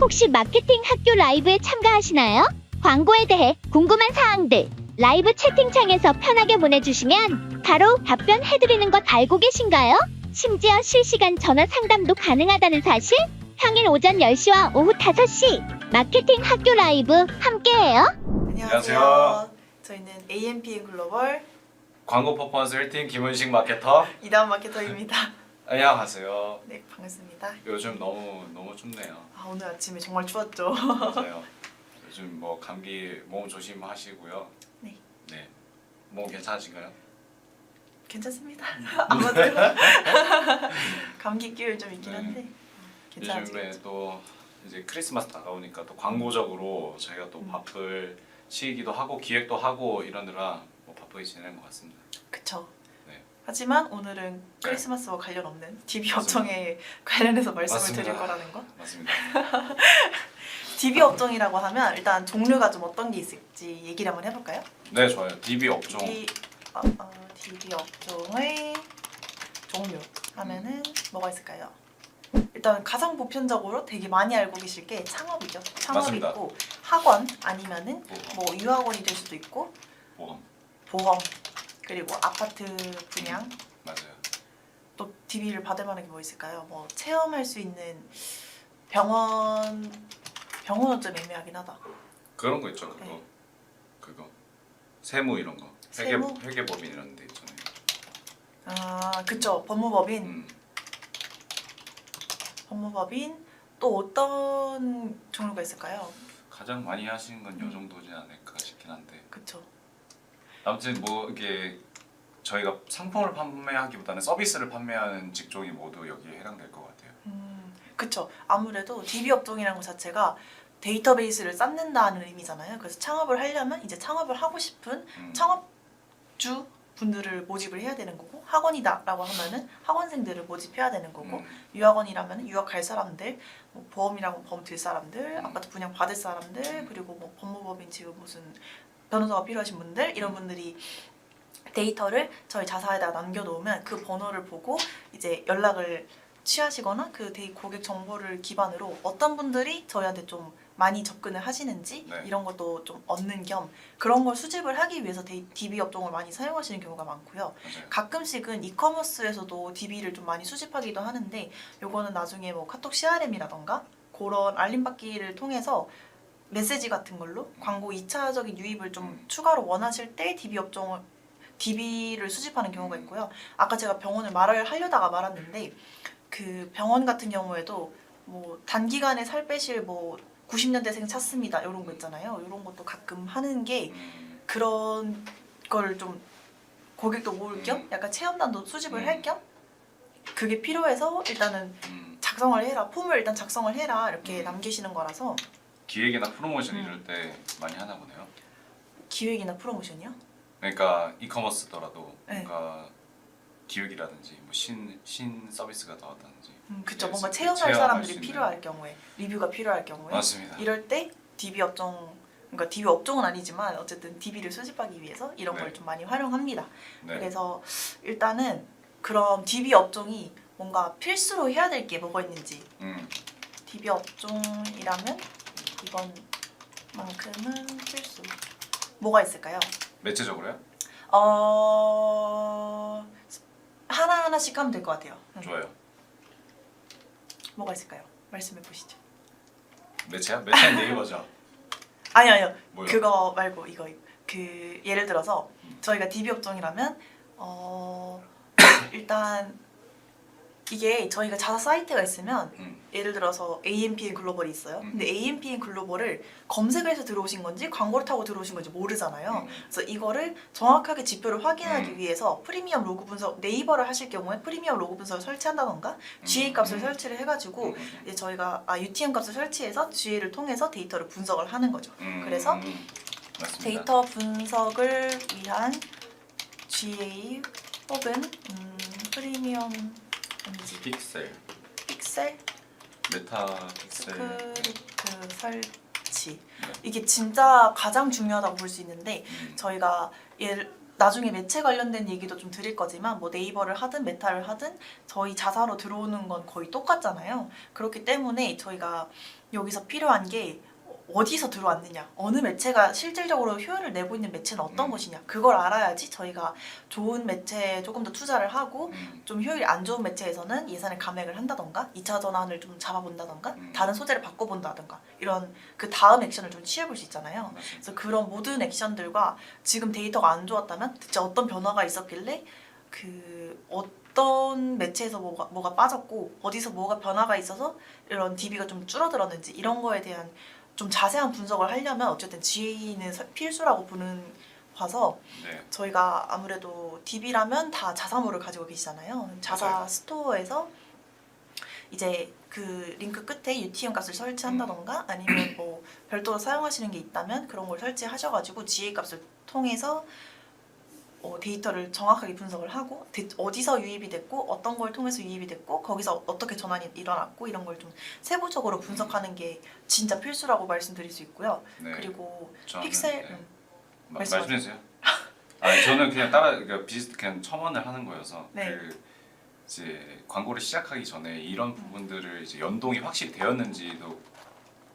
혹시 마케팅 학교 라이브에 참가하시나요? 광고에 대해 궁금한 사항들 라이브 채팅창에서 편하게 보내주시면 바로 답변해드리는 것 알고 계신가요? 심지어 실시간 전화 상담도 가능하다는 사실? 평일 오전 10시와 오후 5시 마케팅 학교 라이브 함께해요. 안녕하세요. 저희는 AMPN 글로벌 광고 퍼포먼스 1팀 김은식 마케터. 이다운 마케터입니다. 안녕하세요. 네, 반갑습니다. 요즘 너무 춥네요. 오늘 아침에 정말 추웠죠. 맞아요. 요즘 뭐 감기 몸 조심하시고요. 네. 네. 몸 괜찮으신가요? 괜찮습니다. 아무도 감기 기운 좀 있긴 한데 요즘에 괜찮아지겠죠. 또 이제 크리스마스 다가오니까 또 광고적으로 저희가 또 바쁠 시기도 하고 기획도 하고 이러느라 뭐 바쁘게 지내는 것 같습니다. 그쵸. 네. 하지만 오늘은 크리스마스와 관련 없는 DB 업종에 관련해서 말씀을 맞습니다. 드릴 거라는 거. 맞습니다. DB 업종이라고 하면 일단 종류가 좀 어떤 게 있을지 얘기를 한번 해볼까요? 네, 좋아요. DB 업종. DB 업종의 종류 하면은 뭐가 있을까요? 일단 가장 보편적으로 되게 많이 알고 계실 게 창업이죠. 창업 맞습니다. 있고 학원 아니면은 보험. 뭐 유학원이 될 수도 있고 보험 그리고 아파트 분양 맞아요. 또 DB를 받을 만한 게 뭐 있을까요? 뭐 체험할 수 있는 병원은 좀 애매하긴 하다. 그런 거 있죠. 네. 그거 세무 이런 거. 세무? 회계법인 이런 데 있잖아요. 그쵸. 법무법인. 음. 법무법인 또 어떤 종류가 있을까요? 가장 많이 하시는 건 요 정도지 않을까 싶긴 한데. 그쵸. 아무튼 뭐 이게 저희가 상품을 판매하기보다는 서비스를 판매하는 직종이 모두 여기에 해당될 것 같아요. 그쵸. 아무래도 DB 업종이라는 것 자체가 데이터베이스를 쌓는다는 의미잖아요. 그래서 창업을 하려면 이제 창업을 하고 싶은 창업주 분들을 모집을 해야 되는 거고, 학원이다라고 하면은 학원생들을 모집해야 되는 거고, 유학원이라면 유학 갈 사람들, 뭐 보험이라고 보험 들 사람들, 아파트 분양 받을 사람들, 그리고 뭐 법무법인 지금 무슨 변호사가 필요하신 분들, 이런 분들이 데이터를 저희 자사에다 남겨놓으면 그 번호를 보고 이제 연락을 취하시거나 그 고객 정보를 기반으로 어떤 분들이 저희한테 좀 많이 접근을 하시는지 네. 이런 것도 좀 얻는 겸 그런 걸 수집을 하기 위해서 DB 업종을 많이 사용하시는 경우가 많고요. 맞아요. 가끔씩은 이커머스에서도 DB를 좀 많이 수집하기도 하는데 요거는 나중에 뭐 카톡 CRM이라던가 그런 알림받기를 통해서 메시지 같은 걸로 광고 2차적인 유입을 좀 추가로 원하실 때 DB를 수집하는 경우가 있고요. 아까 제가 병원을 말을 하려다가 말았는데 그 병원 같은 경우에도 뭐 단기간에 살 빼실 뭐 90년대생 찾습니다 이런 거 있잖아요. 이런 것도 가끔 하는 게 그런 걸 좀 고객도 모을 겸 약간 체험단도 수집을 할 겸 그게 필요해서 일단은 작성을 해라 폼을 일단 작성을 해라 이렇게 남기시는 거라서 기획이나 프로모션 이럴 때 많이 하나 보네요. 기획이나 프로모션이요? 그러니까 이커머스더라도 네. 뭔가 기획이라든지 뭐 신 서비스가 나왔다든지. 그쵸. 뭔가 이렇게 체험할 체험할 사람들이 수 있는. 필요할 경우에 리뷰가 필요할 경우에 맞습니다. 이럴 때 DB 업종 그러니까 DB 업종은 아니지만 어쨌든 DB를 수집하기 위해서 이런 네. 걸 좀 많이 활용합니다. 네. 그래서 일단은 그럼 DB 업종이 뭔가 필수로 해야 될 게 뭐가 있는지 DB 업종이라면 이번만큼은 필수 뭐가 있을까요? 매체적으로요? 하나하나씩 하면 될 것 같아요. 좋아요. 뭐가 있을까요? 말씀해 보시죠. 매체야? 매체는 네이버죠. 아니요. 뭐요? 그거 말고 이거 그 예를 들어서 저희가 DB 업종이라면 일단 이게 저희가 자사 사이트가 있으면 예를 들어서 AMPN 글로벌이 있어요. 근데 AMPN 글로벌을 검색을 해서 들어오신 건지 광고를 타고 들어오신 건지 모르잖아요. 그래서 이거를 정확하게 지표를 확인하기 위해서 프리미엄 로그 분석 네이버를 하실 경우에 프리미엄 로그 분석을 설치한다던가 GA 값을 설치를 해가지고 이제 저희가 UTM 값을 설치해서 GA를 통해서 데이터를 분석을 하는 거죠. 그래서 맞습니다. 데이터 분석을 위한 GA 혹은 프리미엄 픽셀 메타 픽셀. 스크립트 설치 이게 진짜 가장 중요하다고 볼 수 있는데 저희가 나중에 매체 관련된 얘기도 좀 드릴 거지만 뭐 네이버를 하든 메타를 하든 저희 자사로 들어오는 건 거의 똑같잖아요. 그렇기 때문에 저희가 여기서 필요한 게 어디서 들어왔느냐, 어느 매체가 실질적으로 효율을 내고 있는 매체는 어떤 것이냐, 그걸 알아야지 저희가 좋은 매체에 조금 더 투자를 하고 좀 효율이 안 좋은 매체에서는 예산을 감액을 한다던가 2차 전환을 좀 잡아본다던가 다른 소재를 바꿔본다던가 이런 그 다음 액션을 좀 취해볼 수 있잖아요. 맞습니다. 그래서 그런 모든 액션들과 지금 데이터가 안 좋았다면 대체 어떤 변화가 있었길래 그 어떤 매체에서 뭐가 빠졌고 어디서 뭐가 변화가 있어서 이런 DB가 좀 줄어들었는지 이런 거에 대한 좀 자세한 분석을 하려면 어쨌든 GA는 필수라고 봐서 네. 저희가 아무래도 DB라면 다 자사모를 가지고 계시잖아요. 자사 맞아요. 스토어에서 이제 그 링크 끝에 UTM 값을 설치한다던가 아니면 뭐 별도로 사용하시는 게 있다면 그런 걸 설치하셔가지고 GA 값을 통해서 데이터를 정확하게 분석을 하고 어디서 유입이 됐고 어떤 걸 통해서 유입이 됐고 거기서 어떻게 전환이 일어났고 이런 걸 좀 세부적으로 분석하는 게 진짜 필수라고 말씀드릴 수 있고요. 네. 그리고 저는, 픽셀 네. 말씀하세요. 말씀해주세요. 아니 저는 그냥 그러니까 그냥 첨언을 하는 거여서 네. 그 이제 광고를 시작하기 전에 이런 부분들을 이제 연동이 확실히 되었는지도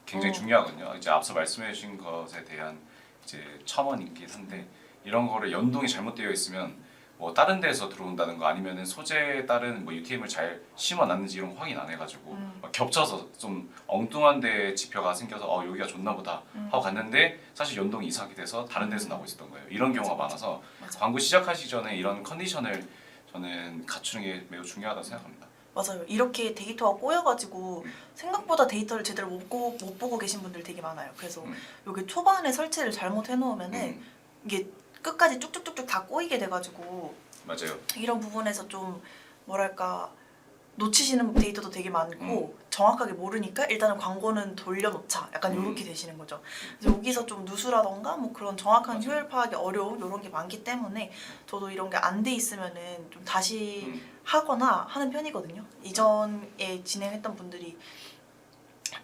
굉장히 중요하거든요. 이제 앞서 말씀해주신 것에 대한 이제 첨언이긴 한데 이런 거를 연동이 잘못되어 있으면 뭐 다른 데서 들어온다는 거 아니면은 소재에 따른 뭐 UTM을 잘 심어놨는지 이런 거 확인 안 해가지고 막 겹쳐서 좀 엉뚱한 데 지표가 생겨서 여기가 좋나 보다 하고 갔는데 사실 연동이 이상하게 돼서 다른 데서 나오고 있었던 거예요. 이런 경우가 많아서 맞아. 광고 시작하시기 전에 이런 컨디션을 저는 갖추는 게 매우 중요하다고 생각합니다. 맞아요. 이렇게 데이터가 꼬여가지고 생각보다 데이터를 제대로 못 보고 계신 분들 되게 많아요. 그래서 여기 초반에 설치를 잘못 해놓으면은 이게 끝까지 쭉쭉쭉쭉 다 꼬이게 돼가지고 맞아요. 이런 부분에서 좀 뭐랄까 놓치시는 데이터도 되게 많고 정확하게 모르니까 일단은 광고는 돌려놓자 약간 이렇게 되시는 거죠. 그래서 여기서 좀 누수라던가 뭐 그런 정확한 맞아요. 효율 파악이 어려운 이런 게 많기 때문에 저도 이런 게 안 돼 있으면은 좀 다시 하거나 하는 편이거든요. 이전에 진행했던 분들이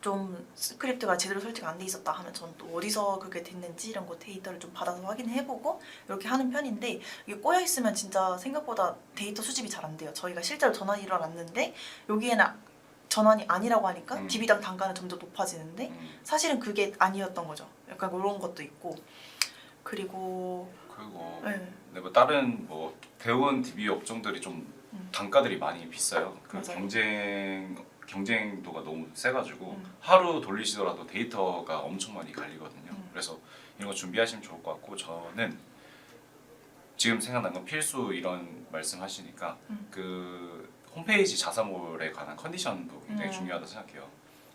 좀 스크립트가 제대로 설치가 안 돼 있었다 하면 전 또 어디서 그게 됐는지 이런 거 데이터를 좀 받아서 확인해보고 이렇게 하는 편인데 이게 꼬여 있으면 진짜 생각보다 데이터 수집이 잘 안 돼요. 저희가 실제로 전환이 일어났는데 여기에는 전환이 아니라고 하니까 DB당 단가는 점점 높아지는데 사실은 그게 아니었던 거죠. 약간 이런 것도 있고 그리고 네. 네, 뭐 다른 뭐 배운 DB 업종들이 좀 단가들이 많이 비싸요. 그 맞아요. 경쟁도가 너무 세가지고 하루 돌리시더라도 데이터가 엄청 많이 갈리거든요. 그래서 이런 거 준비하시면 좋을 것 같고 저는 지금 생각난 건 필수 이런 말씀하시니까 그 홈페이지 자사몰에 관한 컨디션도 굉장히 중요하다고 생각해요.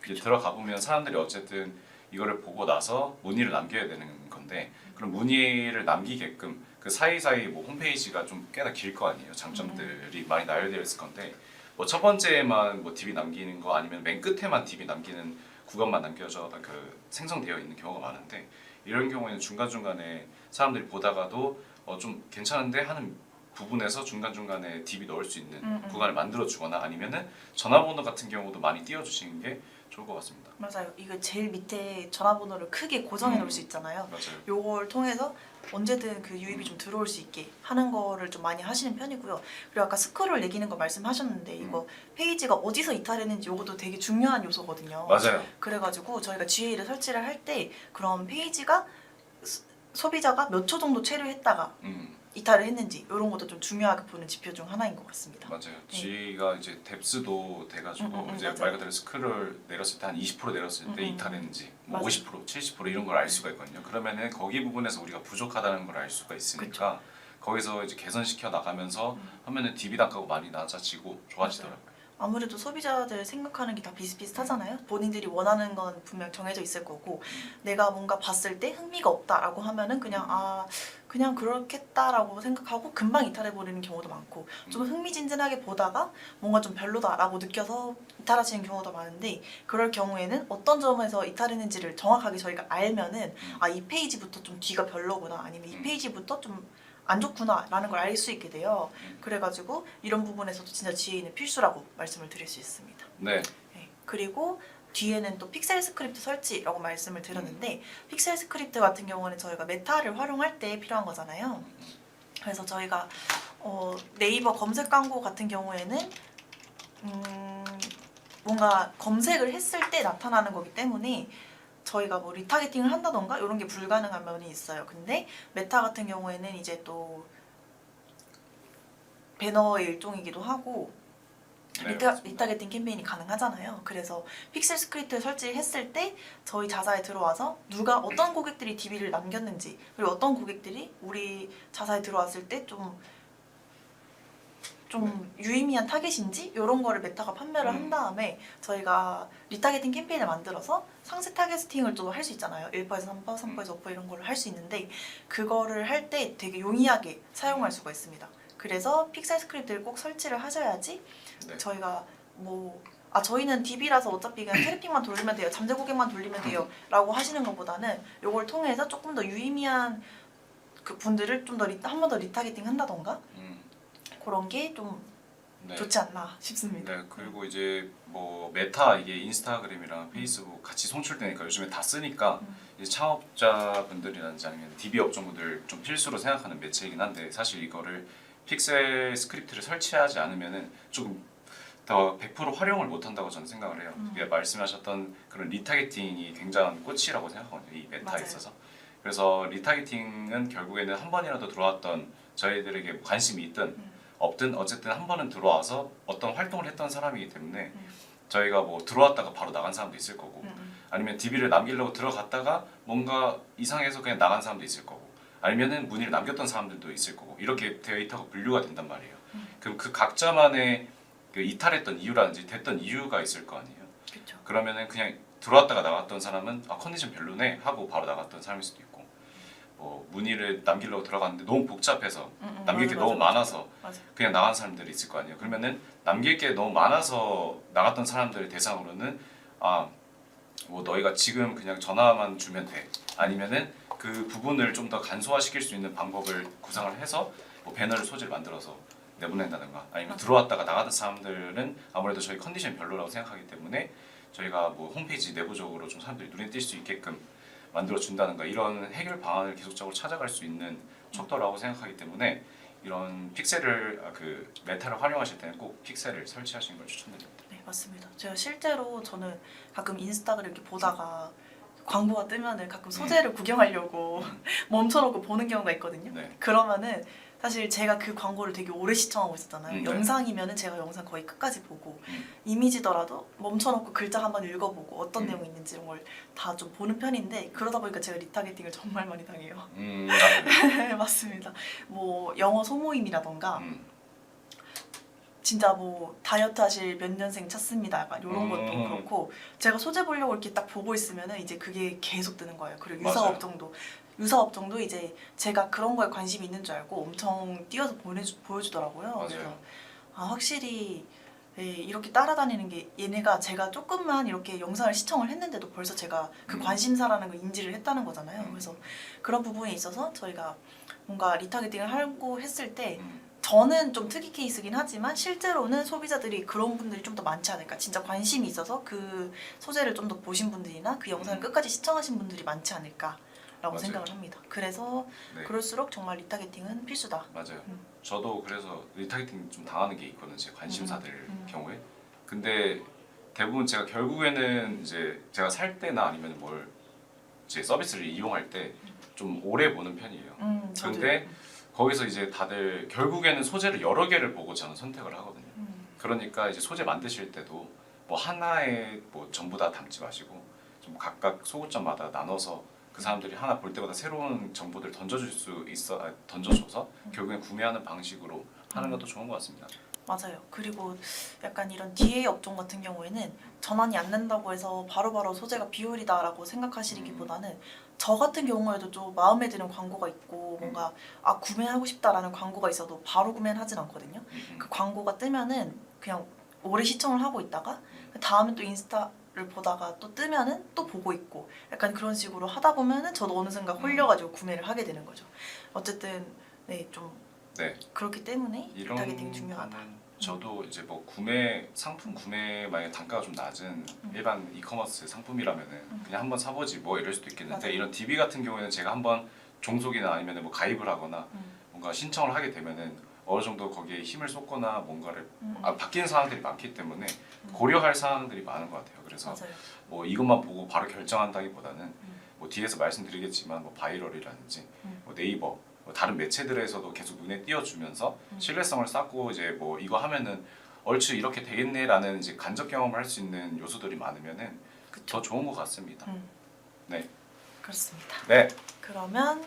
이제 들어가 보면 사람들이 어쨌든 이거를 보고 나서 문의를 남겨야 되는 건데 그럼 문의를 남기게끔 그 사이사이 뭐 홈페이지가 좀 꽤나 길 거 아니에요. 장점들이 많이 나열되어 있을 건데 뭐 첫 번째만 뭐 DB 남기는 거 아니면 맨 끝에만 DB 남기는 구간만 남겨져 그 생성되어 있는 경우가 많은데 이런 경우에는 중간중간에 사람들이 보다가도 좀 괜찮은데 하는 부분에서 중간중간에 DB 넣을 수 있는 구간을 만들어 주거나 아니면은 전화번호 같은 경우도 많이 띄워 주시는 게 좋을 것 같습니다. 맞아요. 이거 제일 밑에 전화번호를 크게 고정해 놓을 수 있잖아요. 맞아요. 요걸 통해서 언제든 그 유입이 좀 들어올 수 있게 하는 거를 좀 많이 하시는 편이고요. 그리고 아까 스크롤 내기는 거 말씀하셨는데 이거 페이지가 어디서 이탈했는지 요것도 되게 중요한 요소거든요. 맞아요. 그래가지고 저희가 GA를 설치를 할 때 그런 페이지가 소비자가 몇 초 정도 체류했다가 이탈을 했는지 이런 것도 좀 중요하게 보는 지표 중 하나인 것 같습니다. 맞아요. G가 이제 뎁스도 돼가지고 이제 맞아요. 말 그대로 스크롤 내렸을 때 한 20% 내렸을 때 이탈했는지 뭐 맞아요. 50%, 70% 이런 걸 알 수가 있거든요. 그러면은 거기 부분에서 우리가 부족하다는 걸 알 수가 있으니까 거기서 이제 개선시켜 나가면서 하면은 DB 단가가 많이 낮아지고 좋아지더라고요. 아무래도 소비자들 생각하는 게 다 비슷비슷하잖아요. 본인들이 원하는 건 분명 정해져 있을 거고 내가 뭔가 봤을 때 흥미가 없다라고 하면은 그냥 그렇겠다라고 생각하고 금방 이탈해 버리는 경우도 많고 좀 흥미진진하게 보다가 뭔가 좀 별로다라고 느껴서 이탈하시는 경우도 많은데 그럴 경우에는 어떤 점에서 이탈했는지를 정확하게 저희가 알면은 이 페이지부터 좀 뒤가 별로구나 아니면 이 페이지부터 좀 안 좋구나 라는 걸 알 수 있게 돼요. 그래가지고 이런 부분에서도 진짜 GA는 필수라고 말씀을 드릴 수 있습니다. 네. 네. 그리고 뒤에는 또 픽셀 스크립트 설치라고 말씀을 드렸는데 픽셀 스크립트 같은 경우는 저희가 메타를 활용할 때 필요한 거잖아요. 그래서 저희가 네이버 검색 광고 같은 경우에는 뭔가 검색을 했을 때 나타나는 거기 때문에 저희가 뭐 리타게팅을 한다던가 이런 게 불가능한 면이 있어요. 근데 메타 같은 경우에는 이제 또 배너의 일종이기도 하고 네, 리타게팅 캠페인이 가능하잖아요. 그래서 픽셀 스크립트를 설치했을 때 저희 자사에 들어와서 누가 어떤 고객들이 DB를 남겼는지 그리고 어떤 고객들이 우리 자사에 들어왔을 때 좀 유의미한 타겟인지 이런 거를 메타가 판별을 한 다음에 저희가 리타게팅 캠페인을 만들어서 상세 타겟팅을 또 할 수 있잖아요. 1%에서 3%, 3%에서 5% 이런 거를 할 수 있는데 그거를 할 때 되게 용이하게 사용할 수가 있습니다. 그래서 픽셀 스크립트를 꼭 설치를 하셔야지 네. 저희가 저희는 DB라서 어차피 그냥 트래픽만 돌리면 돼요. 잠재 고객만 돌리면 돼요. 라고 하시는 것보다는 이걸 통해서 조금 더 유의미한 그 분들을 좀 더 한 번 더 리타게팅 한다던가 그런 게 좀 네. 좋지 않나 싶습니다. 네, 그리고 이제 뭐 메타 이게 인스타그램이랑 페이스북 같이 송출되니까 요즘에 다 쓰니까 이제 창업자분들이라든지 아니면 DB 업종분들 좀 필수로 생각하는 매체이긴 한데 사실 이거를 픽셀 스크립트를 설치하지 않으면은 조금 더 100% 활용을 못 한다고 저는 생각을 해요. 그게 말씀하셨던 그런 리타게팅이 굉장한 꽃이라고 생각하거든요. 이 메타에 맞아요. 있어서. 그래서 리타게팅은 결국에는 한 번이라도 들어왔던 저희들에게 관심이 있든 없든 어쨌든 한 번은 들어와서 어떤 활동을 했던 사람이기 때문에 저희가 뭐 들어왔다가 바로 나간 사람도 있을 거고 아니면 DB를 남기려고 들어갔다가 뭔가 이상해서 그냥 나간 사람도 있을 거고 아니면은 문의를 남겼던 사람들도 있을 거고 이렇게 데이터가 분류가 된단 말이에요. 그럼 그 각자만의 그 이탈했던 이유라든지 됐던 이유가 있을 거 아니에요. 그렇죠. 그러면은 그냥 들어왔다가 나갔던 사람은 컨디션 별로네 하고 바로 나갔던 사람일 수도 있고 뭐 문의를 남기려고 들어갔는데 너무 복잡해서 남길 게 너무 많아서 그냥 나간 사람들이 있을 거 아니에요. 그러면은 남길 게 너무 많아서 나갔던 사람들을 대상으로는 뭐 너희가 지금 그냥 전화만 주면 돼. 아니면은 그 부분을 좀 더 간소화시킬 수 있는 방법을 구상을 해서 뭐 배너를 소지를 만들어서 내보낸다든가 아니면 들어왔다가 나가던 사람들은 아무래도 저희 컨디션이 별로라고 생각하기 때문에 저희가 뭐 홈페이지 내부적으로 좀 사람들이 눈에 띌 수 있게끔 만들어 준다든가 이런 해결 방안을 계속적으로 찾아갈 수 있는 척도라고 생각하기 때문에 이런 픽셀을 그 메타를 활용하실 때는 꼭 픽셀을 설치하시는 걸 추천드립니다. 네, 맞습니다. 제가 실제로 저는 가끔 인스타그램 이렇게 보다가 광고가 뜨면은 가끔 소재를 구경하려고 멈춰놓고 보는 경우가 있거든요. 네. 그러면은 사실 제가 그 광고를 되게 오래 시청하고 있었잖아요. 네. 영상이면은 제가 영상 거의 끝까지 보고 이미지더라도 멈춰놓고 글자 한번 읽어보고 어떤 내용이 있는지 이런 걸 다 좀 보는 편인데 그러다 보니까 제가 리타게팅을 정말 많이 당해요. 맞아요. 맞습니다. 뭐 영어 소모임이라던가 진짜 뭐 다이어트 하실 몇 년생 찾습니다. 약간 이런 것도 그렇고 제가 소재 보려고 이렇게 딱 보고 있으면은 이제 그게 계속 뜨는 거예요. 그리고 유사업종도 이제 제가 그런 거에 관심이 있는 줄 알고 엄청 띄워서 보여주더라고요. 맞아요. 그래서 확실히 이렇게 따라다니는 게 얘네가 제가 조금만 이렇게 영상을 시청을 했는데도 벌써 제가 그 관심사라는 걸 인지를 했다는 거잖아요. 그래서 그런 부분에 있어서 저희가 뭔가 리타게팅을 하고 했을 때 저는 좀 특이 케이스긴 하지만 실제로는 소비자들이 그런 분들이 좀 더 많지 않을까. 진짜 관심이 있어서 그 소재를 좀 더 보신 분들이나 그 영상을 끝까지 시청하신 분들이 많지 않을까라고 맞아요. 생각을 합니다. 그래서 네. 그럴수록 정말 리타게팅은 필수다. 맞아요. 저도 그래서 리타게팅 좀 당하는 게 있거든요. 제 관심사들 경우에. 근데 대부분 제가 결국에는 이제 제가 살 때나 아니면 뭘 제 서비스를 이용할 때 좀 오래 보는 편이에요. 근데 거기서 이제 다들 결국에는 소재를 여러 개를 보고 저는 선택을 하거든요. 그러니까 이제 소재 만드실 때도 뭐 하나에 뭐 전부 다 담지 마시고 좀 각각 소구점마다 나눠서 그 사람들이 하나 볼 때마다 새로운 정보들을 던져줘서 결국엔 구매하는 방식으로 하는 것도 좋은 것 같습니다. 맞아요. 그리고 약간 이런 DA 업종 같은 경우에는 전환이 안 된다고 해서 바로바로 소재가 비효율이다라고 생각하시기보다는 저 같은 경우에도 좀 마음에 드는 광고가 있고 뭔가 구매하고 싶다라는 광고가 있어도 바로 구매는 하진 않거든요. 그 광고가 뜨면은 그냥 오래 시청을 하고 있다가 다음에 또 인스타를 보다가 또 뜨면은 또 보고 있고 약간 그런 식으로 하다 보면은 저도 어느 순간 홀려가지고 구매를 하게 되는 거죠. 어쨌든 좀 네. 그렇기 때문에 이런 리타게팅이 중요하다. 거는 저도 이제 뭐 상품 구매 만약 단가가 좀 낮은 일반 이커머스 상품이라면은 그냥 한번 사보지 뭐 이럴 수도 있겠는데 맞아요. 이런 DB 같은 경우에는 제가 한번 종속이나 아니면 뭐 가입을 하거나 뭔가 신청을 하게 되면은 어느 정도 거기에 힘을 쏟거나 뭔가를 바뀌는 상황들이 많기 때문에 고려할 사항들이 많은 것 같아요. 그래서 맞아요. 뭐 이것만 보고 바로 결정한다기보다는 뭐 뒤에서 말씀드리겠지만 뭐 바이럴이라든지 뭐 네이버 뭐 다른 매체들에서도 계속 눈에 띄어주면서 신뢰성을 쌓고 이제 뭐 이거 하면은 얼추 이렇게 되겠네라는 이제 간접 경험을 할 수 있는 요소들이 많으면은 더 좋은 것 같습니다. 네. 그렇습니다. 네. 그러면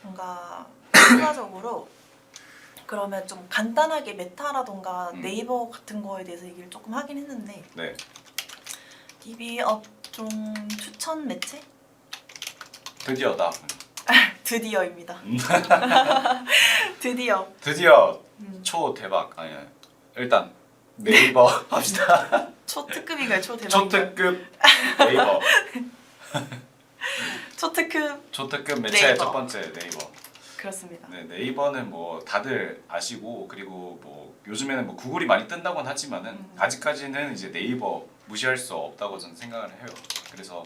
뭔가 추가적으로 그러면 좀 간단하게 메타라던가 네이버 같은 거에 대해서 얘기를 조금 하긴 했는데 네. DB 업종 추천 매체? 드디어다. 드디어입니다. 드디어. 드디어 초 대박. 아니 일단 네이버 합시다. 초특급인가요? 초대박인가요? 초특급 네이버. 초특급. 초특급 매체 네이버. 첫 번째 네이버. 그렇습니다. 네, 네이버는 뭐 다들 아시고 그리고 뭐 요즘에는 뭐 구글이 많이 뜬다고는 하지만은 아직까지는 이제 네이버 무시할 수 없다고 저는 생각을 해요. 그래서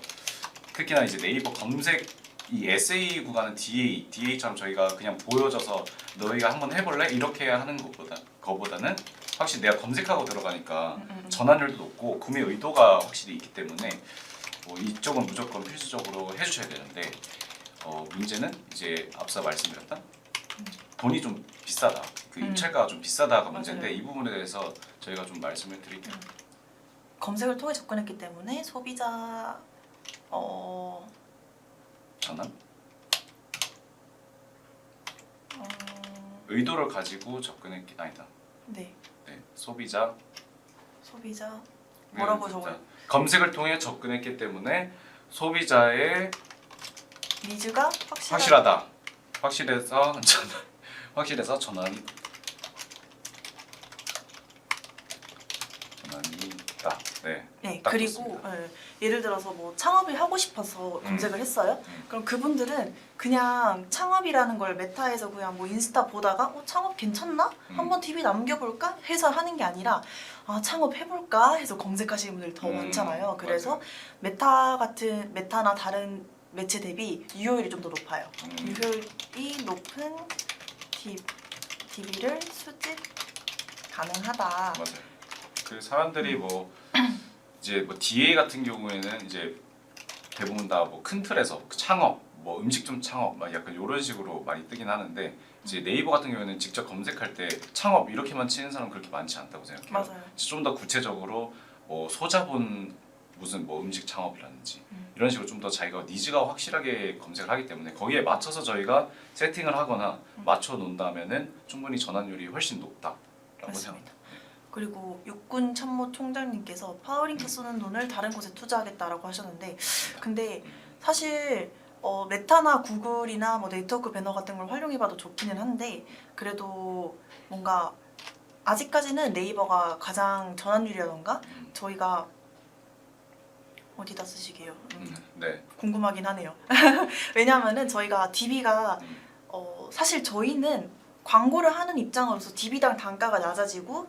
특히나 이제 네이버 검색 이 SA 구간은 DA처럼 저희가 그냥 보여줘서 너희가 한번 해볼래? 이렇게 하는 거보다는 확실히 내가 검색하고 들어가니까 전환율도 높고 구매 의도가 확실히 있기 때문에 뭐 이쪽은 무조건 필수적으로 해주셔야 되는데 문제는 이제 앞서 말씀드렸던 돈이 좀 비싸다. 그 입찰가가 좀 비싸다가 문제인데 맞아요. 이 부분에 대해서 저희가 좀 말씀을 드릴게요. 검색을 통해 접근했기 때문에 소비자 전환? 의도를 가지고 접근했기 아니다. 네, 네, 소비자 뭐라고 자, 적어요? 검색을 통해 접근했기 때문에 소비자의 니즈가 확실해서 전환이 있다. 네. 네, 딱 그리고 좋습니다. 예를 들어서 뭐 창업을 하고 싶어서 검색을 했어요. 그럼 그분들은 그냥 창업이라는 걸 메타에서 그냥 뭐 인스타 보다가 창업 괜찮나? 한번 TV 남겨볼까? 해서 하는 게 아니라 창업 해볼까? 해서 검색하시는 분들이 더 많잖아요. 그래서 메타나 다른 매체 대비 유효율이 좀 더 높아요. 유효율이 높은 DB를 수집 가능하다. 맞아요. 그 사람들이 뭐 이제 뭐 DA 같은 경우에는 이제 대부분 다 뭐 큰 틀에서 창업, 뭐 음식점 창업 막 약간 이런 식으로 많이 뜨긴 하는데 이제 네이버 같은 경우에는 직접 검색할 때 창업 이렇게만 치는 사람 그렇게 많지 않다고 생각해요. 맞아요. 좀 더 구체적으로 뭐 소자본 무슨 뭐 음식 창업이라든지 이런 식으로 좀 더 자기가 니즈가 확실하게 검색을 하기 때문에 거기에 맞춰서 저희가 세팅을 하거나 맞춰 놓는다면은 충분히 전환율이 훨씬 높다라고 맞습니다. 생각합니다. 그리고 육군 참모 총장님께서 파워링크 쓰는 돈을 다른 곳에 투자하겠다라고 하셨는데 근데 사실 메타나 구글이나 뭐 네트워크 배너 같은 걸 활용해봐도 좋기는 한데 그래도 뭔가 아직까지는 네이버가 가장 전환율이라던가 저희가 어디다 쓰시게요? 네. 궁금하긴 하네요. 왜냐하면은 저희가 DB가 사실 저희는 광고를 하는 입장으로서 DB당 단가가 낮아지고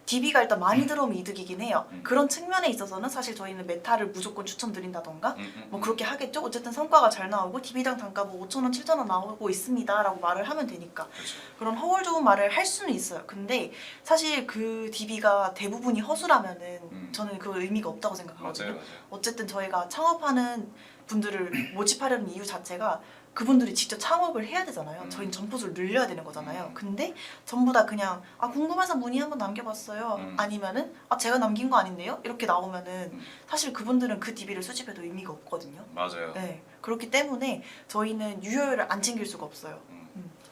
DB가 일단 많이 들어오면 이득이긴 해요. 그런 측면에 있어서는 사실 저희는 메타를 무조건 추천드린다던가 뭐 그렇게 하겠죠. 어쨌든 성과가 잘 나오고 DB당 단가 뭐 5,000원, 7,000원 나오고 있습니다 라고 말을 하면 되니까 그렇죠. 그런 허울 좋은 말을 할 수는 있어요. 근데 사실 그 DB가 대부분이 허수라면은 저는 그 의미가 없다고 생각하거든요. 맞아요. 어쨌든 저희가 창업하는 분들을 모집하려는 이유 자체가 그분들이 직접 창업을 해야 되잖아요. 저희는 점포수를 늘려야 되는 거잖아요. 근데 전부 다 그냥 궁금해서 문의 한번 남겨봤어요. 아니면은 제가 남긴 거 아닌데요? 이렇게 나오면은 사실 그분들은 그 DB를 수집해도 의미가 없거든요. 맞아요. 네, 그렇기 때문에 저희는 유효율을 안 챙길 수가 없어요.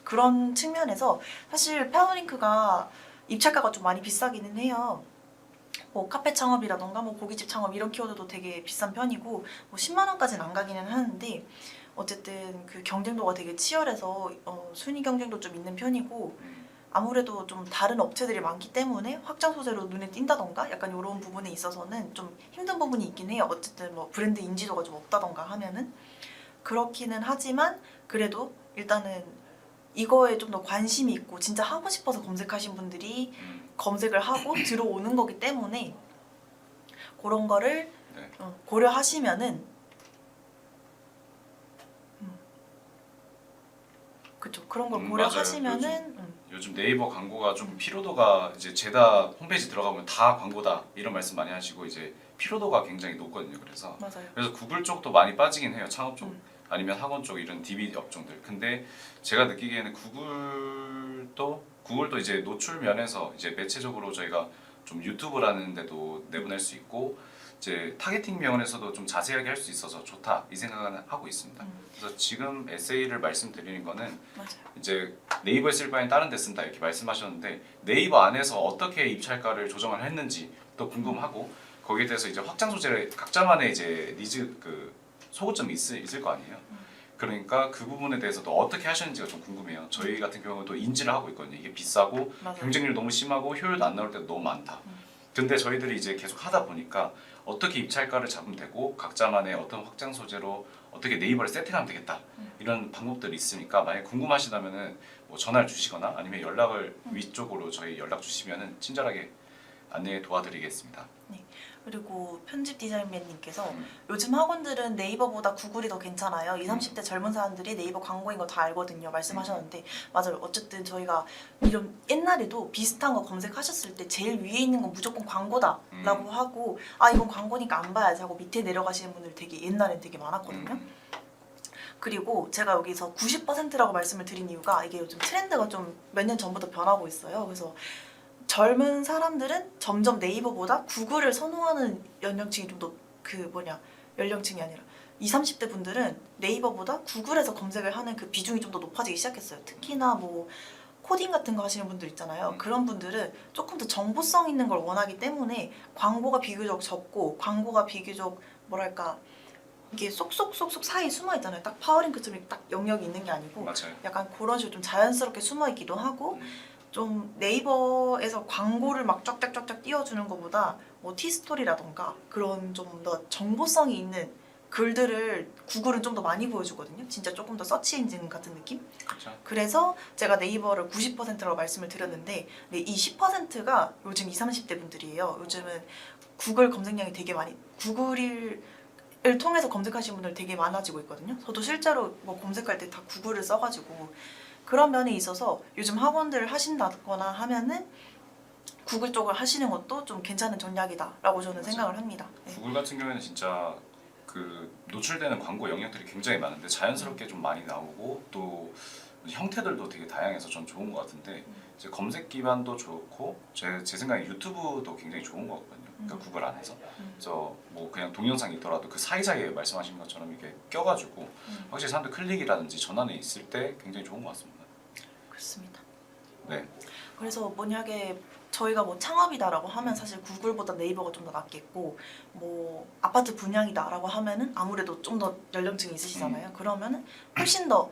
그런 측면에서 사실 파워링크가 입찰가가 좀 많이 비싸기는 해요. 뭐 카페 창업이라던가 뭐 고깃집 창업 이런 키워드도 되게 비싼 편이고 뭐 10만 원까지는 안 가기는 하는데 어쨌든 그 경쟁도가 되게 치열해서 순위 경쟁도 좀 있는 편이고 아무래도 좀 다른 업체들이 많기 때문에 확장 소재로 눈에 띈다던가 약간 이런 부분에 있어서는 좀 힘든 부분이 있긴 해요. 어쨌든 뭐 브랜드 인지도가 좀 없다던가 하면은 그렇기는 하지만 그래도 일단은 이거에 좀 더 관심이 있고 진짜 하고 싶어서 검색하신 분들이 검색을 하고 들어오는 거기 때문에 그런 거를 네. 고려하시면은 그쵸. 그런 걸 맞아요. 고려하시면은 요즘 네이버 광고가 좀 피로도가 이제 제다 홈페이지 들어가면 다 광고다 이런 말씀 많이 하시고 이제 피로도가 굉장히 높거든요. 맞아요. 그래서 구글 쪽도 많이 빠지긴 해요. 창업 쪽 음. 아니면 학원 쪽 이런 DB 업종들. 근데 제가 느끼기에는 구글도 이제 노출 면에서 이제 매체적으로 저희가 좀 유튜브라는 데도 내보낼 수 있고 이제 타겟팅 면에서도 좀 자세하게 할 수 있어서 좋다 이 생각은 하고 있습니다. 그래서 지금 에세이를 말씀드리는 거는 맞아요. 이제 네이버에 쓸 바엔 다른 데 쓴다 이렇게 말씀하셨는데 네이버 안에서 어떻게 입찰가를 조정을 했는지 또 궁금하고 거기에 대해서 이제 확장 소재를 각자만의 이제 니즈 그 소구점이 있을 거 아니에요. 그러니까 그 부분에 대해서도 어떻게 하셨는지가 좀 궁금해요. 저희 같은 경우는 또 인지를 하고 있거든요. 이게 비싸고 맞아요. 경쟁률 너무 심하고 효율도 안 나올 때도 너무 많다. 근데 저희들이 이제 계속 하다 보니까 어떻게 입찰가를 잡으면 되고 각자만의 어떤 확장 소재로 어떻게 네이버를 세팅하면 되겠다 이런 방법들이 있으니까 만약 궁금하시다면은 뭐 전화를 주시거나 아니면 연락을 위쪽으로 저희 연락 주시면은 친절하게 안내 도와드리겠습니다. 그리고 편집 디자인맨님께서 요즘 학원들은 네이버보다 구글이 더 괜찮아요. 20, 30대 젊은 사람들이 네이버 광고인 거 다 알거든요. 말씀하셨는데 맞아요. 어쨌든 저희가 이런 옛날에도 비슷한 거 검색하셨을 때 제일 위에 있는 건 무조건 광고다라고 하고 아 이건 광고니까 안 봐야지 하고 밑에 내려가시는 분들 되게 옛날엔 되게 많았거든요. 그리고 제가 여기서 90%라고 말씀을 드린 이유가 이게 요즘 트렌드가 좀 몇 년 전부터 변하고 있어요. 그래서 젊은 사람들은 점점 네이버보다 구글을 선호하는 연령층이 좀 더 연령층이 아니라 20, 30대 분들은 네이버보다 구글에서 검색을 하는 그 비중이 좀 더 높아지기 시작했어요. 특히나 뭐 코딩 같은 거 하시는 분들 있잖아요. 그런 분들은 조금 더 정보성 있는 걸 원하기 때문에 광고가 비교적 적고 광고가 비교적 뭐랄까 이게 쏙쏙쏙쏙 사이에 숨어 있잖아요. 딱 파워링크처럼 딱 영역이 있는 게 아니고 맞아요. 약간 그런 식으로 좀 자연스럽게 숨어 있기도 하고 좀 네이버에서 광고를 막 쫙쫙쫙쫙 띄워주는 것보다 뭐 티스토리라던가 그런 좀 더 정보성이 있는 글들을 구글은 좀 더 많이 보여주거든요. 진짜 조금 더 서치 엔진 같은 느낌? 그렇죠. 그래서 제가 네이버를 90%라고 말씀을 드렸는데 이 10%가 요즘 20, 30대 분들이에요. 요즘은 구글 검색량이 되게 많이 구글을 통해서 검색하시는 분들 되게 많아지고 있거든요. 저도 실제로 뭐 검색할 때 다 구글을 써가지고 그런 면에 있어서 요즘 학원들을 하신다거나 하면은 구글 쪽을 하시는 것도 좀 괜찮은 전략이다라고 저는 생각을 합니다. 네. 구글 같은 경우에는 진짜 그 노출되는 광고 영역들이 굉장히 많은데 자연스럽게 좀 많이 나오고 또 형태들도 되게 다양해서 전 좋은 것 같은데 이제 검색 기반도 좋고 제 생각에 유튜브도 굉장히 좋은 것 같거든요. 그러니까 구글 안에서 그래서 뭐 그냥 동영상이 있더라도 그 사이사이에 말씀하신 것처럼 이렇게 껴가지고 확실히 사람들 클릭이라든지 전환에 있을 때 굉장히 좋은 것 같습니다. 그렇습니다. 네. 그래서 만약에 저희가 뭐 창업이다라고 하면 사실 구글보다 네이버가 좀 더 낫겠고 뭐 아파트 분양이다라고 하면은 아무래도 좀 더 연령층이 있으시잖아요. 그러면은 훨씬 더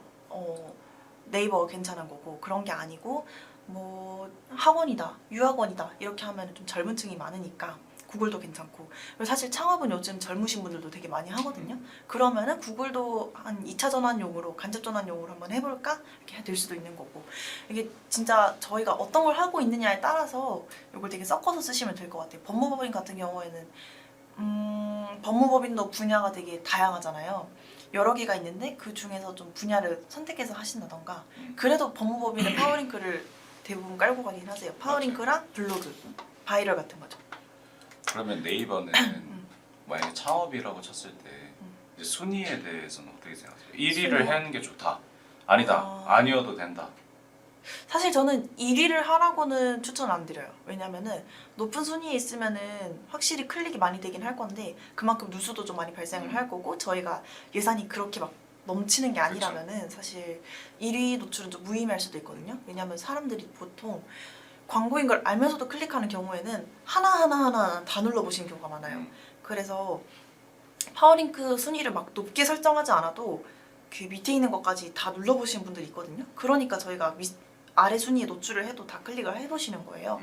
네이버가 괜찮은 거고 그런 게 아니고 뭐 학원이다, 유학원이다 이렇게 하면은 좀 젊은 층이 많으니까 구글도 괜찮고 그리고 사실 창업은 요즘 젊으신 분들도 되게 많이 하거든요. 그러면은 구글도 한 2차 전환용으로 간접 전환용으로 한번 해볼까 이렇게 될 수도 있는 거고 이게 진짜 저희가 어떤 걸 하고 있느냐에 따라서 이걸 되게 섞어서 쓰시면 될 것 같아요. 법무법인 같은 경우에는 법무법인도 분야가 되게 다양하잖아요. 여러 개가 있는데 그 중에서 좀 분야를 선택해서 하신다던가 그래도 법무법인은 파워링크를 대부분 깔고 가긴 하세요. 파워링크랑 블로그, 바이럴 같은 거죠. 그러면 네이버는 만약에 창업이라고 쳤을 때 이제 순위에 대해서는 어떻게 생각하세요? 1위를 하는 게 좋다. 아니다. 아니어도 된다. 사실 저는 1위를 하라고는 추천 안 드려요. 왜냐면은 높은 순위에 있으면은 확실히 클릭이 많이 되긴 할 건데 그만큼 누수도 좀 많이 발생을 할 거고 저희가 예산이 그렇게 막 넘치는 게 아니라면은 사실 1위 노출은 좀 무의미할 수도 있거든요. 왜냐면 사람들이 보통 광고인 걸 알면서도 클릭하는 경우에는 하나하나 다 눌러보시는 경우가 많아요. 그래서 파워링크 순위를 막 높게 설정하지 않아도 그 밑에 있는 것까지 다 눌러보시는 분들이 있거든요. 그러니까 저희가 아래 순위에 노출을 해도 다 클릭을 해보시는 거예요.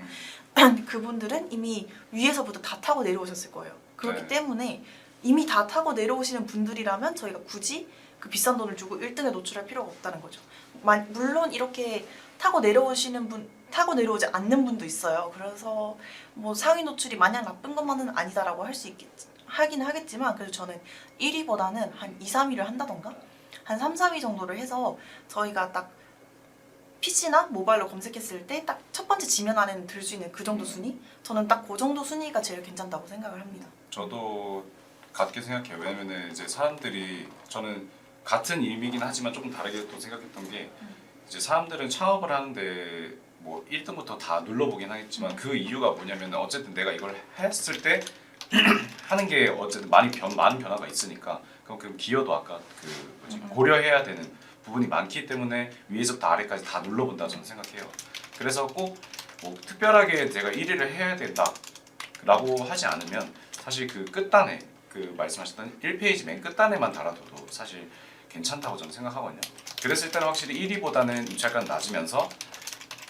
그분들은 이미 위에서부터 다 타고 내려오셨을 거예요. 그렇기 때문에 이미 다 타고 내려오시는 분들이라면 저희가 굳이 그 비싼 돈을 주고 1등에 노출할 필요가 없다는 거죠. 물론 이렇게 타고 내려오지 않는 분도 있어요. 그래서 뭐 상위 노출이 마냥 나쁜 것만은 아니다라고 하긴 하겠지만 그래도 저는 1위보다는 한 2, 3위를 한다던가 한 3, 4위 정도를 해서 저희가 딱 PC나 모바일로 검색했을 때 딱 첫 번째 지면 안에는 들 수 있는 그 정도 순위? 저는 딱 그 정도 순위가 제일 괜찮다고 생각을 합니다. 저도 같게 생각해요. 왜냐면은 이제 사람들이 저는 같은 의미긴 하지만 조금 다르게 또 생각했던 게 이제 사람들은 창업을 하는데 뭐 1등부터 다 눌러보긴 하겠지만 그 이유가 뭐냐면 어쨌든 내가 이걸 했을 때 하는 게 어쨌든 많은 변화가 있으니까 그만큼 기여도 아까 그 뭐지 고려해야 되는 부분이 많기 때문에 위에서부터 아래까지 다 눌러본다 저는 생각해요. 그래서 꼭 뭐 특별하게 제가 1위를 해야 된다라고 하지 않으면 사실 그 끝단에 그 말씀하셨던 1페이지 맨 끝단에만 달아둬도 사실 괜찮다고 저는 생각하거든요. 그랬을 때는 확실히 1위보다는 입찰가는 낮으면서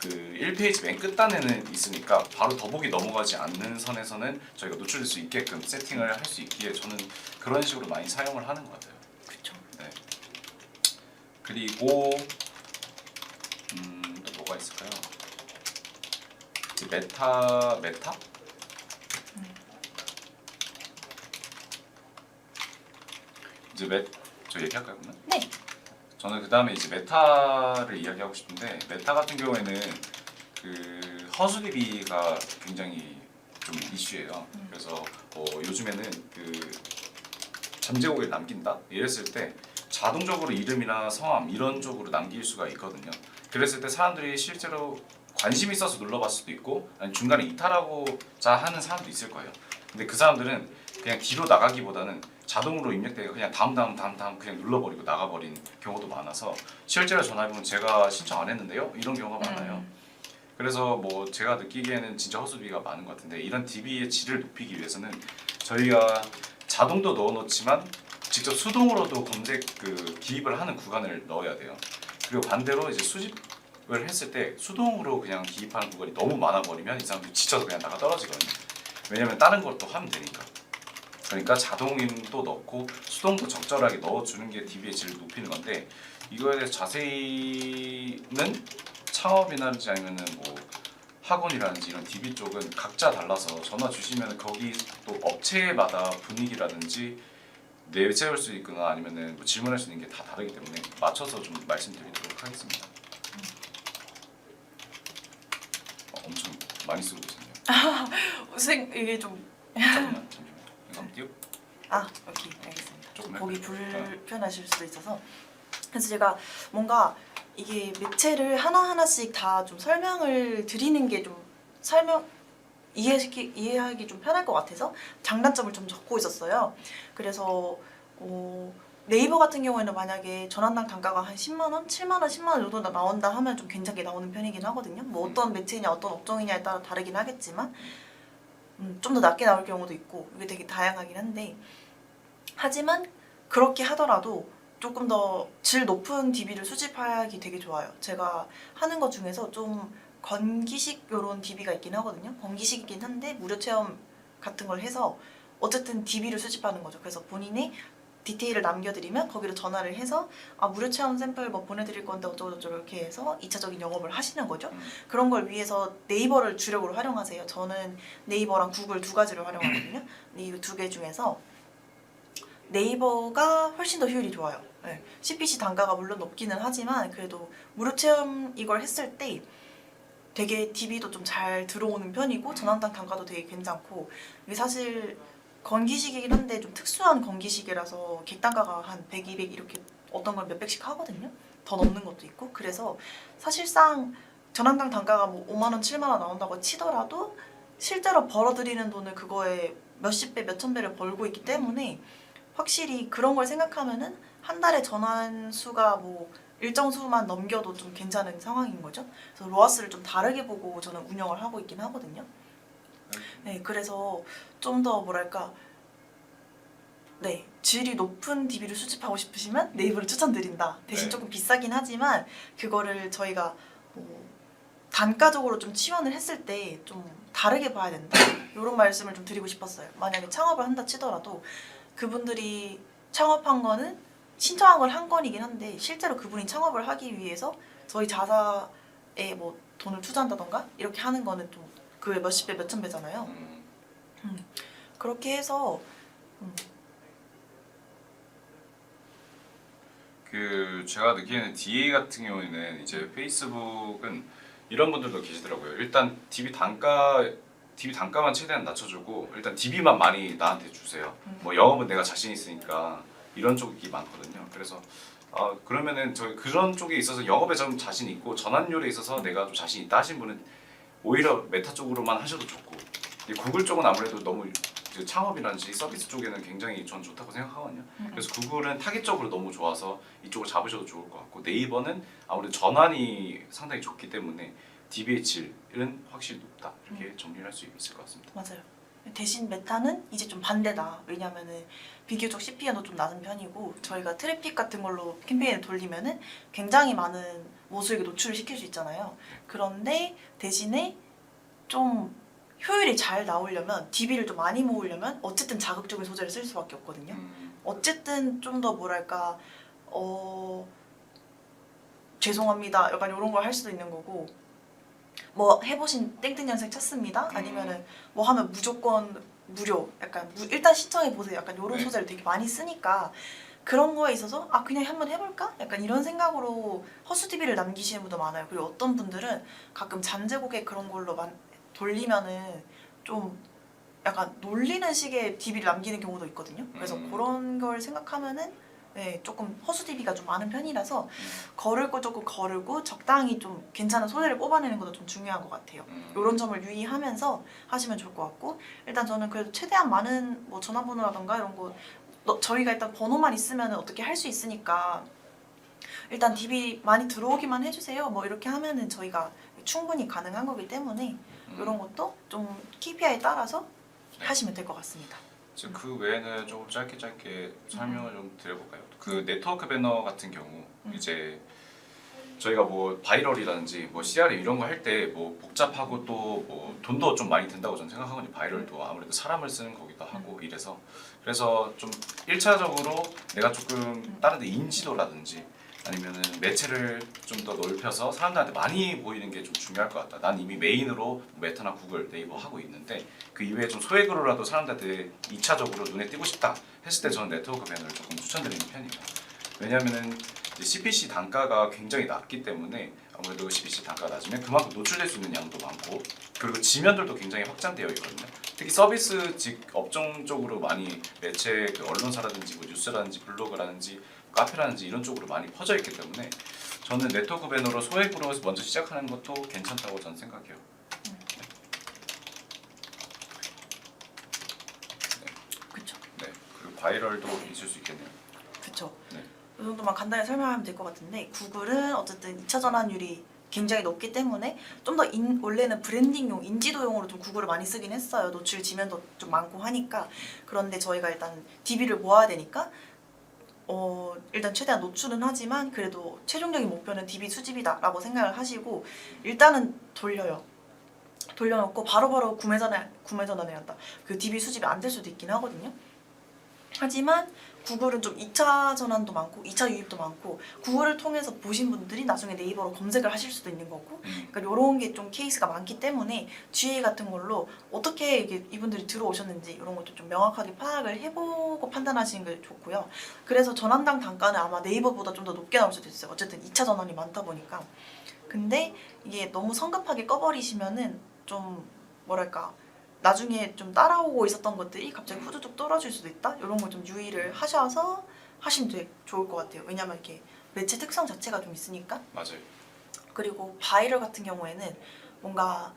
그 1페이지 맨 끝단에는 있으니까 바로 더보기 넘어가지 않는 선에서는 저희가 노출될 수 있게끔 세팅을 할 수 있기에 저는 그런 식으로 많이 사용을 하는 것 같아요. 그렇죠. 네. 그리고 또 뭐가 있을까요? 이제 메타? 이제 저 얘기할까요 그러면? 네. 저는 그 다음에 이제 메타를 이야기하고 싶은데 메타 같은 경우에는 그 허수 DB가 굉장히 좀 이슈예요. 그래서 요즘에는 그 잠재곡을 남긴다 이랬을 때 자동적으로 이름이나 성함 이런 쪽으로 남길 수가 있거든요. 그랬을 때 사람들이 실제로 관심 있어서 눌러봤을 수도 있고 아니 중간에 이탈하고자 하는 사람도 있을 거예요. 근데 그 사람들은 그냥 뒤로 나가기보다는 자동으로 입력되고 그냥 다음 그냥 눌러버리고 나가버린 경우도 많아서 실제로 전화해보면 제가 신청 안 했는데요 이런 경우가 많아요. 그래서 뭐 제가 느끼기에는 진짜 허수비가 많은 것 같은데 이런 DB의 질을 높이기 위해서는 저희가 자동도 넣어놓지만 직접 수동으로도 검색 그 기입을 하는 구간을 넣어야 돼요. 그리고 반대로 이제 수집을 했을 때 수동으로 그냥 기입하는 구간이 너무 많아버리면 이 사람들이 지쳐서 그냥 나가 떨어지거든요. 왜냐면 다른 걸 또 하면 되니까. 그러니까 자동임도 넣고 수동도 적절하게 넣어주는 게 DB의 질을 높이는 건데 이거에 대해서 자세히는 창업이라든지 아니면은 뭐 학원이라든지 이런 DB 쪽은 각자 달라서 전화 주시면 거기 또 업체마다 분위기라든지 내세울 수 있거나 아니면은 뭐 질문할 수 있는 게 다 다르기 때문에 맞춰서 좀 말씀드리도록 하겠습니다. 엄청 많이 쓰고 계시네요. 이게 좀 잠시만 이거 한번 띄워. 오케이 알겠습니다. 조금 보기 할까요? 불편하실 수도 있어서 그래서 제가 뭔가 이게 매체를 하나하나씩 다 좀 설명을 드리는 게 좀 이해하기 좀 편할 것 같아서 장단점을 좀 적고 있었어요. 그래서 네이버 같은 경우에는 만약에 전환당 단가가 한 10만 원, 7만 원, 10만 원 정도 나온다 하면 좀 괜찮게 나오는 편이긴 하거든요. 뭐 어떤 매체냐, 어떤 업종이냐에 따라 다르긴 하겠지만 좀 더 낮게 나올 경우도 있고 이게 되게 다양하긴 한데 하지만 그렇게 하더라도 조금 더 질 높은 DB를 수집하기 되게 좋아요. 제가 하는 것 중에서 좀 건기식 요런 DB가 있긴 하거든요. 건기식이긴 한데 무료 체험 같은 걸 해서 어쨌든 DB를 수집하는 거죠. 그래서 본인이 디테일을 남겨드리면 거기로 전화를 해서 무료 체험 샘플 뭐 보내드릴 건데 어쩌고저쩌고 이렇게 해서 2차적인 영업을 하시는 거죠. 그런 걸 위해서 네이버를 주력으로 활용하세요. 저는 네이버랑 구글 두 가지를 활용하거든요. 이 두 개 중에서 네이버가 훨씬 더 효율이 좋아요. 네. CPC 단가가 물론 높기는 하지만 그래도 무료 체험 이걸 했을 때 되게 DB도 좀 잘 들어오는 편이고 전환당 단가도 되게 괜찮고 이게 사실 건기식이긴 한데 좀 특수한 건기식이라서 객단가가 한 100, 200 이렇게 어떤 건 몇백씩 하거든요. 더 넘는 것도 있고 그래서 사실상 전환당 단가가 뭐 5만 원, 7만 원 나온다고 치더라도 실제로 벌어들이는 돈을 그거에 몇십 배, 몇천 배를 벌고 있기 때문에 확실히 그런 걸 생각하면은 한 달에 전환 수가 뭐 일정 수만 넘겨도 좀 괜찮은 상황인 거죠. 그래서 로아스를 좀 다르게 보고 저는 운영을 하고 있긴 하거든요. 네, 그래서 좀 더 뭐랄까, 네, 질이 높은 DB를 수집하고 싶으시면 네이버를 추천드린다. 대신 네. 조금 비싸긴 하지만 그거를 저희가 단가적으로 좀 치환을 했을 때 좀 다르게 봐야 된다. 이런 말씀을 좀 드리고 싶었어요. 만약에 창업을 한다 치더라도 그분들이 창업한 거는 신청한 건 한 건이긴 한데 실제로 그분이 창업을 하기 위해서 저희 자사에 뭐 돈을 투자한다던가 이렇게 하는 거는 좀 그 몇십 배, 몇천 배잖아요. 그렇게 해서 그 그 제가 느끼는 DA 같은 경우에는 이제 페이스북은 이런 분들도 계시더라고요. 일단 DB 단가만 최대한 낮춰주고 일단 DB만 많이 나한테 주세요. 뭐 영업은 내가 자신 있으니까 이런 쪽이 많거든요. 그래서 그러면은 저 그런 쪽에 있어서 영업에 좀 자신 있고 전환율에 있어서 내가 좀 자신 있다 하신 분은 오히려 메타 쪽으로만 하셔도 좋고 이 구글 쪽은 아무래도 너무 그 창업이라든지 서비스 쪽에는 굉장히 전 좋다고 생각하거든요. 그래서 구글은 타깃적으로 너무 좋아서 이쪽을 잡으셔도 좋을 것 같고 네이버는 아무래도 전환이 상당히 좋기 때문에 DB의 질은 확실히 높다 이렇게 정리를 할 수 있을 것 같습니다. 맞아요. 대신 메타는 이제 좀 반대다. 왜냐면은 비교적 CPM도 좀 낮은 편이고 저희가 트래픽 같은 걸로 캠페인을 돌리면은 굉장히 많은 모수에게 노출을 시킬 수 있잖아요. 그런데 대신에 좀 효율이 잘 나오려면 DB를 좀 많이 모으려면 어쨌든 자극적인 소재를 쓸 수밖에 없거든요. 어쨌든 좀 더 뭐랄까 죄송합니다 약간 이런 걸 할 수도 있는 거고 뭐 해보신 땡땡 연생 찾습니다 아니면은 뭐 하면 무조건 무료 약간 일단 시청해 보세요 약간 이런 네. 소재를 되게 많이 쓰니까 그런 거에 있어서 그냥 한번 해볼까 약간 이런 생각으로 허수 DB를 남기시는 분도 많아요. 그리고 어떤 분들은 가끔 잔재 고객 그런 걸로 돌리면은 좀 약간 놀리는 식의 DB를 남기는 경우도 있거든요. 그래서 그런 걸 생각하면은 네, 조금 허수 DB가 좀 많은 편이라서 거를 거 조금 거르고 적당히 좀 괜찮은 소재를 뽑아내는 것도 좀 중요한 것 같아요. 이런 점을 유의하면서 하시면 좋을 것 같고 일단 저는 그래도 최대한 많은 뭐 전화번호라던가 이런 거 저희가 일단 번호만 있으면 어떻게 할 수 있으니까 일단 DB 많이 들어오기만 해주세요. 뭐 이렇게 하면은 저희가 충분히 가능한 거기 때문에 이런 것도 좀 KPI에 따라서 네. 하시면 될 것 같습니다. 지금 그 외에는 조금 짧게 설명을 좀 드려볼까요? 그 네트워크 배너 같은 경우 이제 저희가 뭐 바이럴이라든지 뭐 CRM 이런 거 할 때 뭐 복잡하고 또 뭐 돈도 좀 많이 든다고 저는 생각하거든요. 바이럴도 아무래도 사람을 쓰는 거기도 하고 이래서 그래서 좀 1차적으로 내가 조금 다른 데 인지도라든지 아니면은 매체를 좀 더 넓혀서 사람들한테 많이 보이는 게 좀 중요할 것 같다. 난 이미 메인으로 메타나 구글, 네이버 하고 있는데 그 이외에 좀 소액으로라도 사람들한테 2차적으로 눈에 띄고 싶다 했을 때 저는 네트워크 배너를 조금 추천드리는 편입니다. 왜냐하면은 CPC 단가가 굉장히 낮기 때문에 아무래도 CPC 단가가 낮으면 그만큼 노출될 수 있는 양도 많고 그리고 지면들도 굉장히 확장되어 있거든요. 특히 서비스직 업종 쪽으로 많이 매체 그 언론사라든지 뭐 뉴스라든지 블로그라든지 카페라든지 이런 쪽으로 많이 퍼져 있기 때문에 저는 네트워크 배너로 소액으로 먼저 시작하는 것도 괜찮다고 저는 생각해요. 그렇죠. 네, 그리고 바이럴도 있을 수 있겠네요. 그렇죠. 네. 이 정도만 간단히 설명하면 될 것 같은데 구글은 어쨌든 2차 전환율이 굉장히 높기 때문에 좀 더 원래는 브랜딩용, 인지도용으로 좀 구글을 많이 쓰긴 했어요. 노출 지면도 좀 많고 하니까. 그런데 저희가 일단 DB를 모아야 되니까 일단 최대한 노출은 하지만 그래도 최종적인 목표는 DB 수집이다라고 생각을 하시고 일단은 돌려놓고 바로바로 구매 전환해야 한다. 그 DB 수집이 안 될 수도 있긴 하거든요. 하지만 구글은 좀 2차 전환도 많고 2차 유입도 많고 구글을 통해서 보신 분들이 나중에 네이버로 검색을 하실 수도 있는 거고 그러니까 이런 게 좀 케이스가 많기 때문에 GA 같은 걸로 어떻게 이분들이 들어오셨는지 이런 것도 좀 명확하게 파악을 해보고 판단하시는 게 좋고요. 그래서 전환당 단가는 아마 네이버보다 좀 더 높게 나올 수도 있어요. 어쨌든 2차 전환이 많다 보니까. 근데 이게 너무 성급하게 꺼버리시면은 좀 뭐랄까 나중에 좀 따라오고 있었던 것들이 갑자기 후두둑 떨어질 수도 있다? 이런 걸 좀 유의를 하셔서 하시면 되게 좋을 것 같아요. 왜냐면 이렇게 매체 특성 자체가 좀 있으니까. 맞아요. 그리고 바이럴 같은 경우에는 뭔가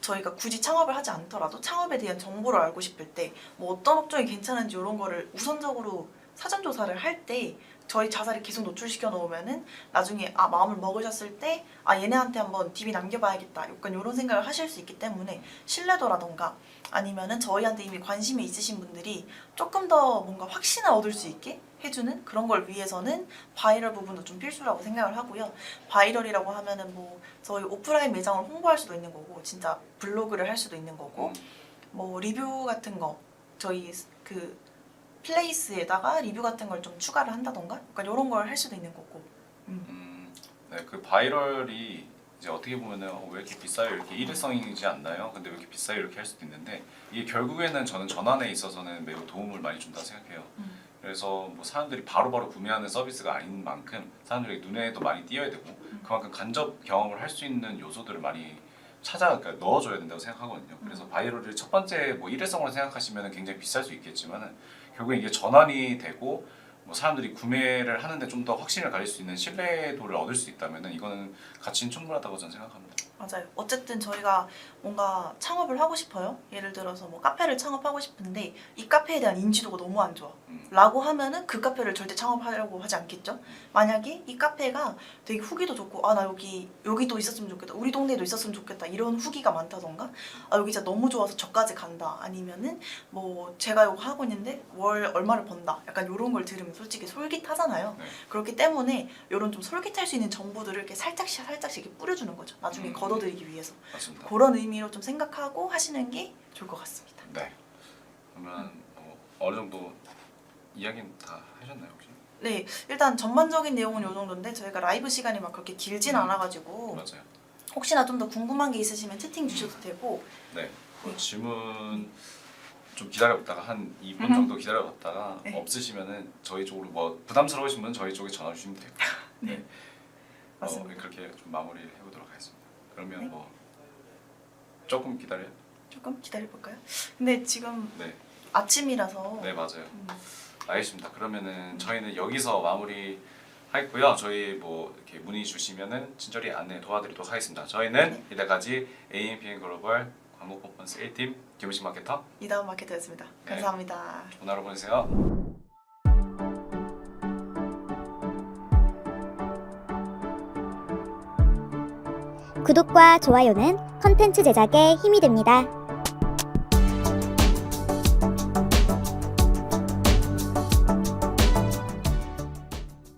저희가 굳이 창업을 하지 않더라도 창업에 대한 정보를 알고 싶을 때 뭐 어떤 업종이 괜찮은지 이런 거를 우선적으로 사전 조사를 할 때 저희 자사를 계속 노출시켜 놓으면은 나중에 마음을 먹으셨을 때 얘네한테 한번 DB 남겨봐야겠다 약간 이런 생각을 하실 수 있기 때문에 신뢰도라던가 아니면은 저희한테 이미 관심이 있으신 분들이 조금 더 뭔가 확신을 얻을 수 있게 해주는 그런 걸 위해서는 바이럴 부분도 좀 필수라고 생각을 하고요. 바이럴이라고 하면은 뭐 저희 오프라인 매장을 홍보할 수도 있는 거고 진짜 블로그를 할 수도 있는 거고 뭐 리뷰 같은 거 저희 그 플레이스에다가 리뷰 같은 걸 좀 추가를 한다던가 약간 이런 걸 할 수도 있는 거고. 네, 그 바이럴이 이제 어떻게 보면은 왜 이렇게 비싸요? 이렇게 일회성이지 않나요? 근데 왜 이렇게 비싸요? 이렇게 할 수도 있는데 이게 결국에는 저는 전환에 있어서는 매우 도움을 많이 준다고 생각해요. 그래서 뭐 사람들이 바로바로 구매하는 서비스가 아닌 만큼 사람들이 눈에도 많이 띄어야 되고 그만큼 간접 경험을 할 수 있는 요소들을 많이 그러니까 넣어줘야 된다고 생각하거든요. 그래서 바이럴을 첫 번째 뭐 일회성으로 생각하시면 굉장히 비쌀 수 있겠지만 결국에 이게 전환이 되고 뭐 사람들이 구매를 하는데 좀 더 확신을 가질 수 있는 신뢰도를 얻을 수 있다면 이거는 가치는 충분하다고 저는 생각합니다. 맞아요. 어쨌든 저희가 뭔가 창업을 하고 싶어요. 예를 들어서 뭐 카페를 창업하고 싶은데 이 카페에 대한 인지도가 너무 안 좋아. 라고 하면은 그 카페를 절대 창업하려고 하지 않겠죠. 만약에 이 카페가 되게 후기도 좋고 아 나 여기도 있었으면 좋겠다. 우리 동네에도 있었으면 좋겠다. 이런 후기가 많다던가 아 여기 진짜 너무 좋아서 저까지 간다. 아니면은 뭐 제가 이거 하고 있는데 월 얼마를 번다. 약간 이런 걸 들으면 솔직히 솔깃하잖아요. 네. 그렇기 때문에 이런 좀 솔깃할 수 있는 정보들을 이렇게 살짝씩 이렇게 뿌려주는 거죠. 나중에 걷어들이기 위해서. 맞습니다. 그런 의미로 좀 생각하고 하시는 게 좋을 것 같습니다. 네. 그러면 어느 정도 이야기는 다 하셨나요 혹시? 네, 일단 전반적인 내용은 이 정도인데 저희가 라이브 시간이 막 그렇게 길진 않아가지고 맞아요. 혹시나 좀 더 궁금한 게 있으시면 채팅 주셔도 되고 네. 질문 좀 기다려봤다가 한 2분 정도 기다려봤다가 네. 없으시면은 저희 쪽으로 뭐 부담스러우신 분은 저희 쪽에 전화 주시면 돼요. 네. 맞습니다. 그렇게 좀 마무리를 해보도록 하겠습니다. 그러면 네. 뭐 조금 기다려요? 조금 기다려볼까요? 근데 지금 네. 아침이라서 네 맞아요. 알겠습니다. 그러면은 저희는 여기서 마무리 하겠고요. 저희 뭐 이렇게 문의 주시면은 친절히 안내 도와드리도록 하겠습니다. 저희는 이때까지 AMPN 글로벌 광고 퍼포먼스 1팀 김우식 마케터 이다운 마케터였습니다. 네. 감사합니다. 좋은 하루 보내세요. 구독과 좋아요는 컨텐츠 제작에 힘이 됩니다.